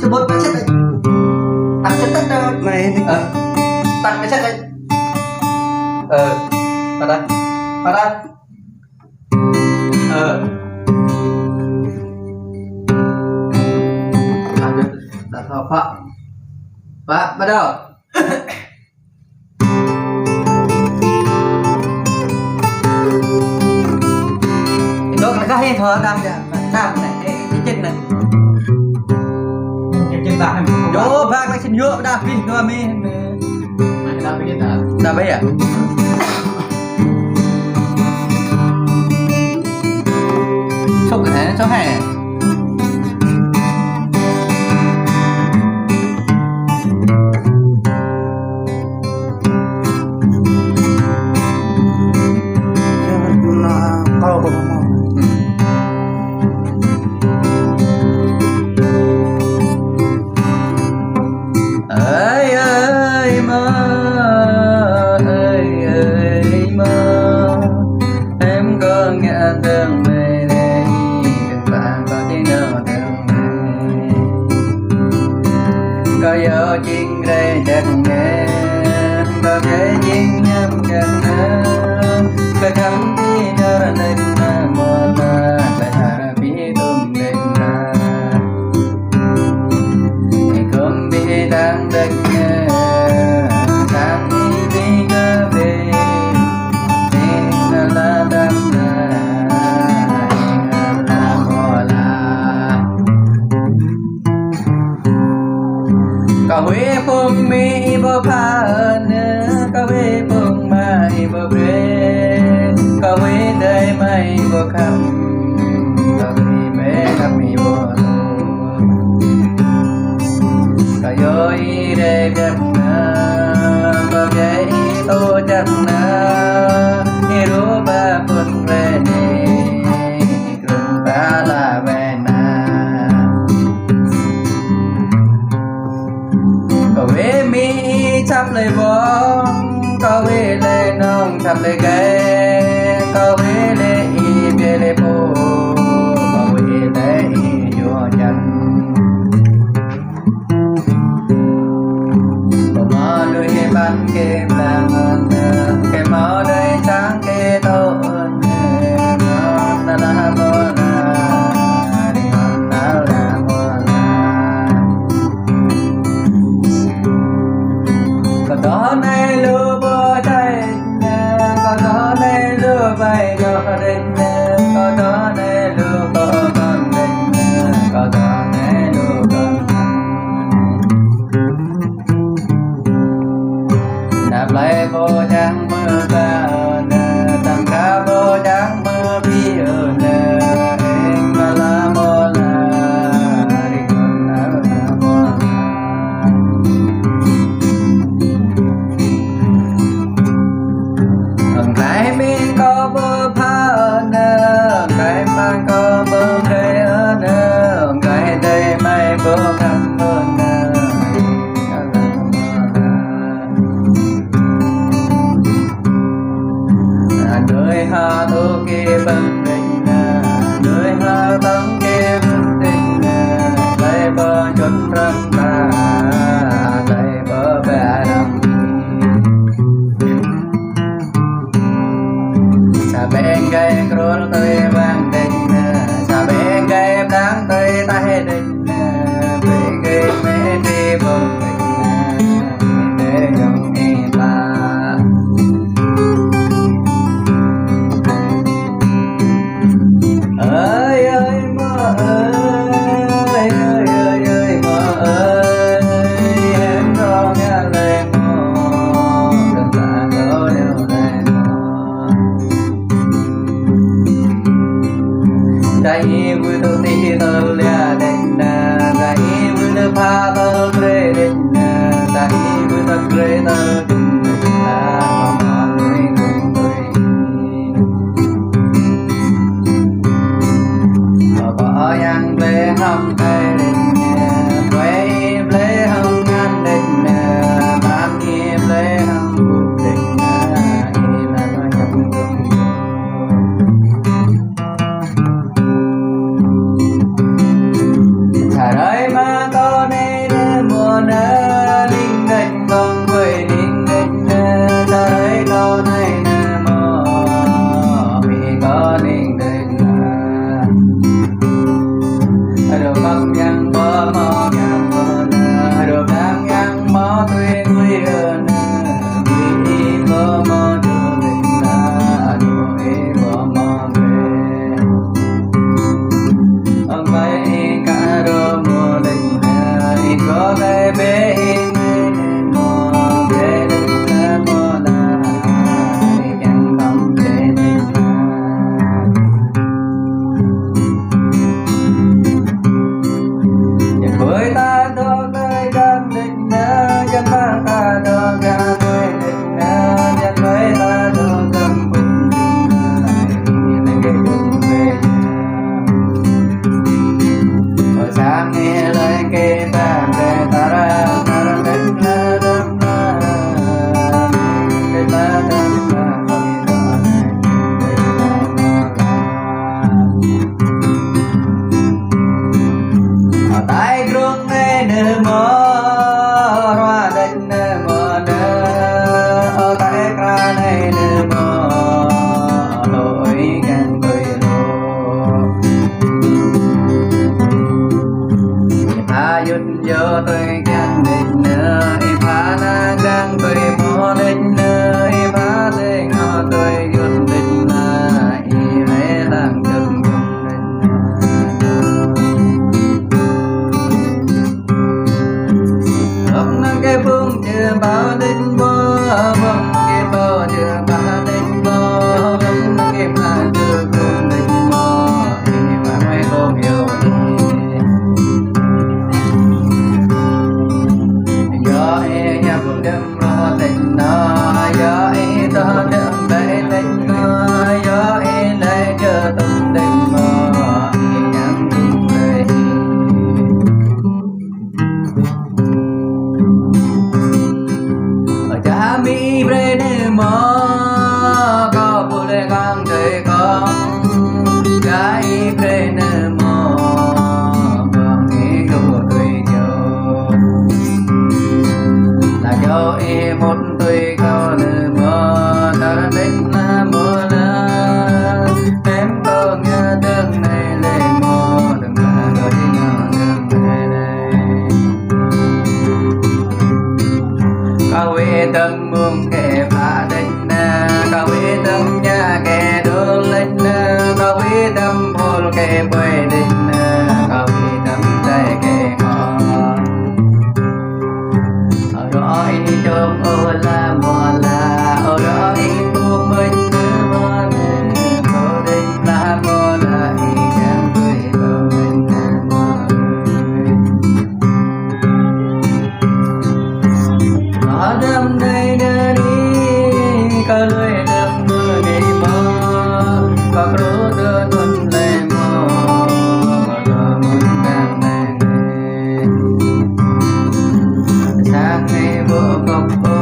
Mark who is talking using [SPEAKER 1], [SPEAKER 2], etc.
[SPEAKER 1] sebut macet đấy. Tắt chất đấy.
[SPEAKER 2] Này
[SPEAKER 1] Tắt cái chất đấy. Vào đây. Vào đây. Đặt vào khoa. Và bắt đầu. Đó là cái hơi thở đang này cái chân này. Chân ta. Yo, bác lại xin nhựa đạp đi đưa mình. Mày đạp cái gì đạp bây à? Số cái thế số 2. Chinh đây chẳng nghe và cái chinh nhâm chẳng nghe cái khám đi nhớ nên một lại hà bí tùm lên thì không biết đang đếch đang đi cơ về nên là đam Kau pun mi berpan, kau pun mai berbre, kau day mai berkam, kau me kami berlu, kau yoi day jana, kau jai to jana, hiru ba pun rene, kerun bala bena. Về mi chắp lấy bóng, có về lấy nông chắp lấy ghé, có về lấy về lấy bố, có về lấy vô chân. Có mơ đôi bàn kê là ngon, cái mơ đây trắng kê tốt, ngon là bó là, đi ngon là bó là. Có này lưu bơ tay, có đó này lưu bay cho đình, có đó này lưu bơ con đình, có đó này lưu con. Đạp lại vô trắng mơ ta tầm cá vô trắng mơ bi ơn em mà la mơ la đi con áo la mơ. Cái mình có bơ pha ơn cái mang có bơ rê ơn cái đây mai bơ khăn ơn đời hà tu kia bằng tình đời hà tăng kia bằng tình đây bơ chuẩn răng ta đây bơ bè đầm bên cây cồn tươi vàng đình, sa bên cây đáng tươi tay đình, bên cây mê đi bồng đình, để dòng đi ta. Ơi ơi mơ ơi, ơi ơi ơi mơ ơi, em lo nghe lời mơ, đừng ta có điều này. Jrai Việt ti tơ lia đình, Jrai Việt pha tơ kre đình, Jrai Việt kre tơ đình, là mama người cùng người. Có yang lê hông cây đình, quay lê hông ngăn đình, ban nghiệp lê hông cuộc đình, là nói nhầm cùng. Đời mà con được không nhang bó mò nhang bó na được đang nhang bó tuy nguy hơn vì bó mò được định là đuổi bó mò về ông bay cả đô mùa định ít có cái bế yo tôi gan định im phá na đang tôi mò định im phá tình họ tôi yun định là lẽ làm chân cùng định không năng cái phương chưa bao định mơ vòng cái bao chưa bao định mơ không năng cái mà chưa cùng định mơ mà hay không hiểu mi bre ne mo có phụ lệ con đời con trái bre ne mo bằng ý của tôi cho là cho em một tôi cao nửa mơ ta đến na mơ na em có nghe đường này lệ mơ đừng là người ngờ đường này này cao về tầng muôn kẻ phá định cao về tầng nhà kẻ đường lên cao về tầng hồn kẻ bơi định cao về tầng tay kẻ ngon ở đó ý trông ô la mò la ở đó ý buông mình mò nè cô định là mò la ý chẳng cười cô mình mò ở đêm nay đưa đi có lưỡi đêm mưa ngày mơ có rú đưa tuần lệ mơ có lỡ muốn càng này sáng ngày vô cốc vô